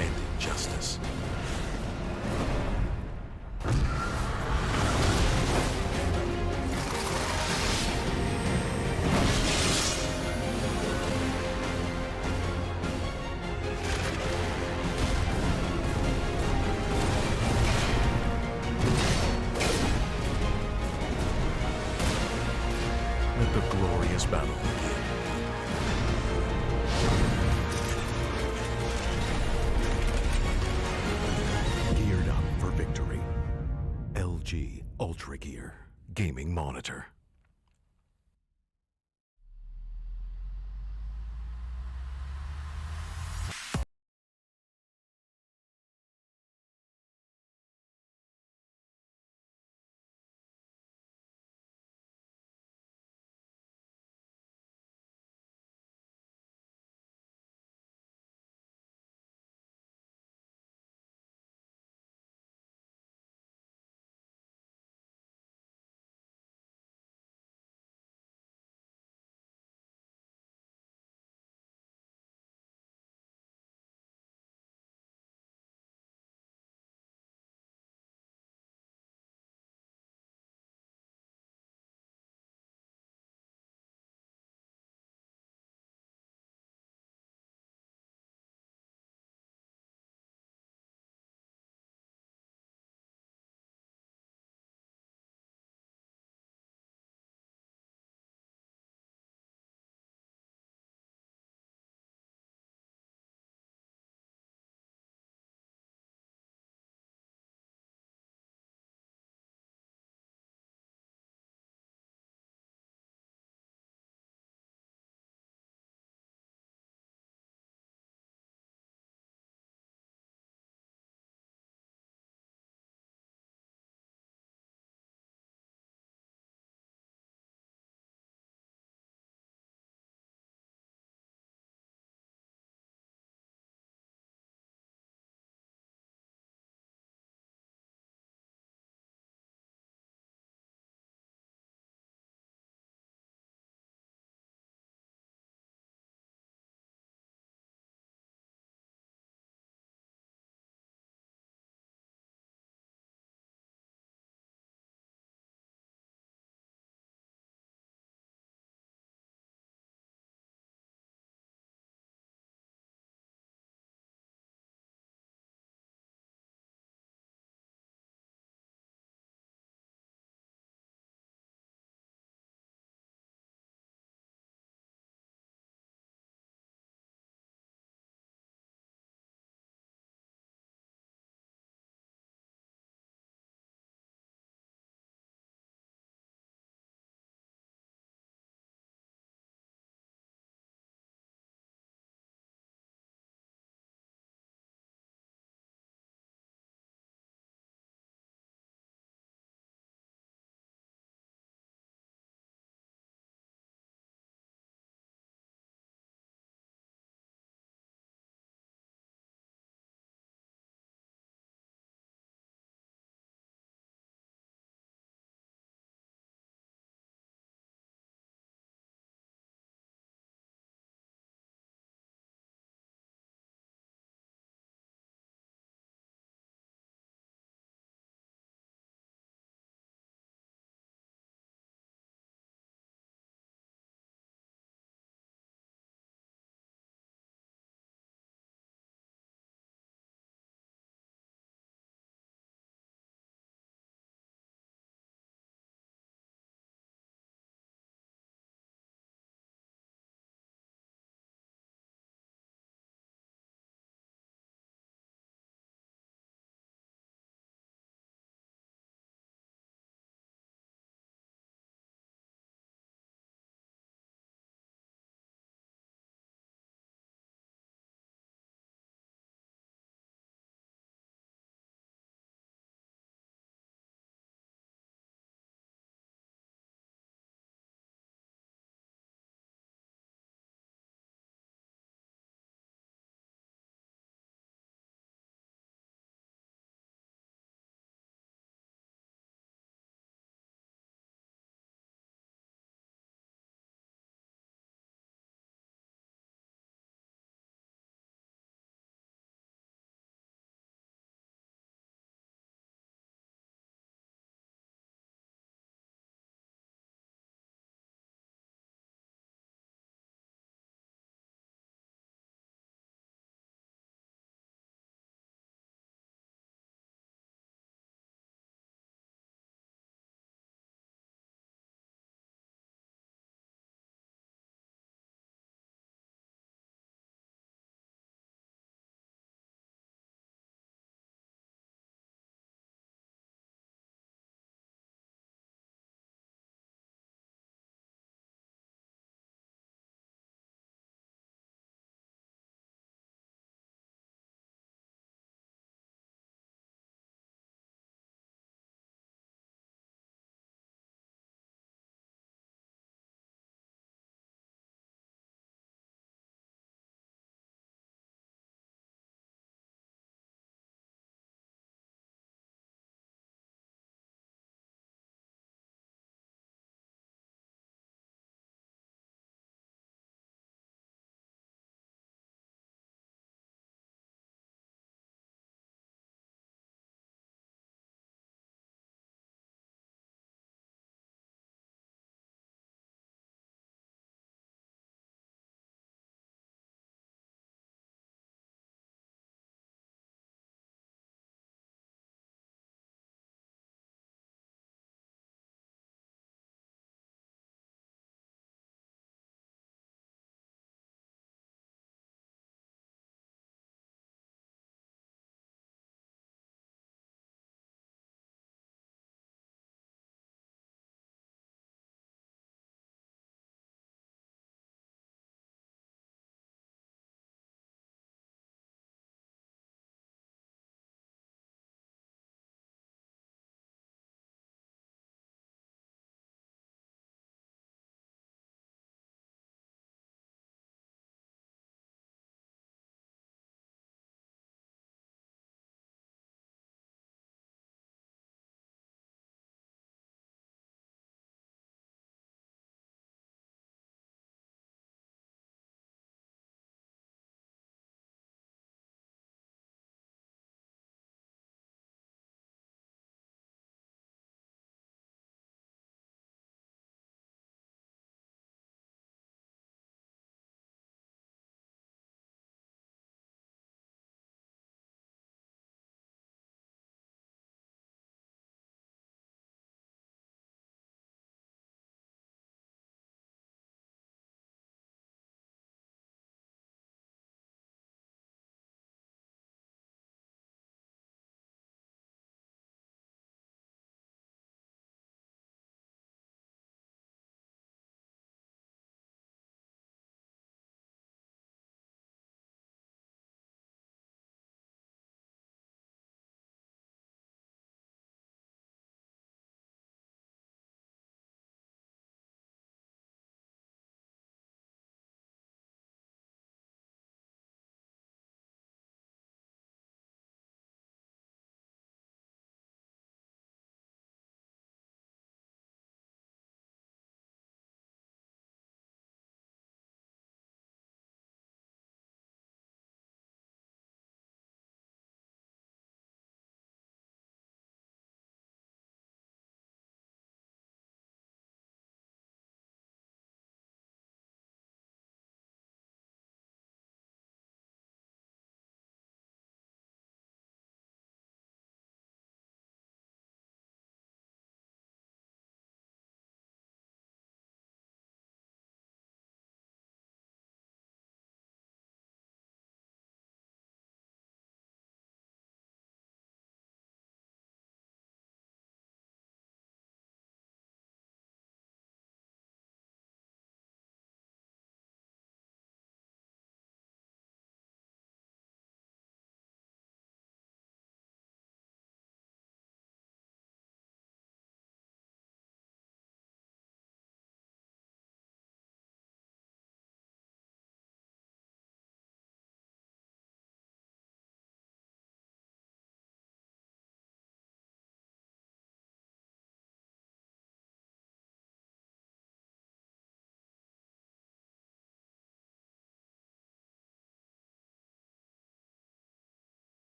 And injustice. Let the glorious battle begin. LG Ultragear gaming monitor.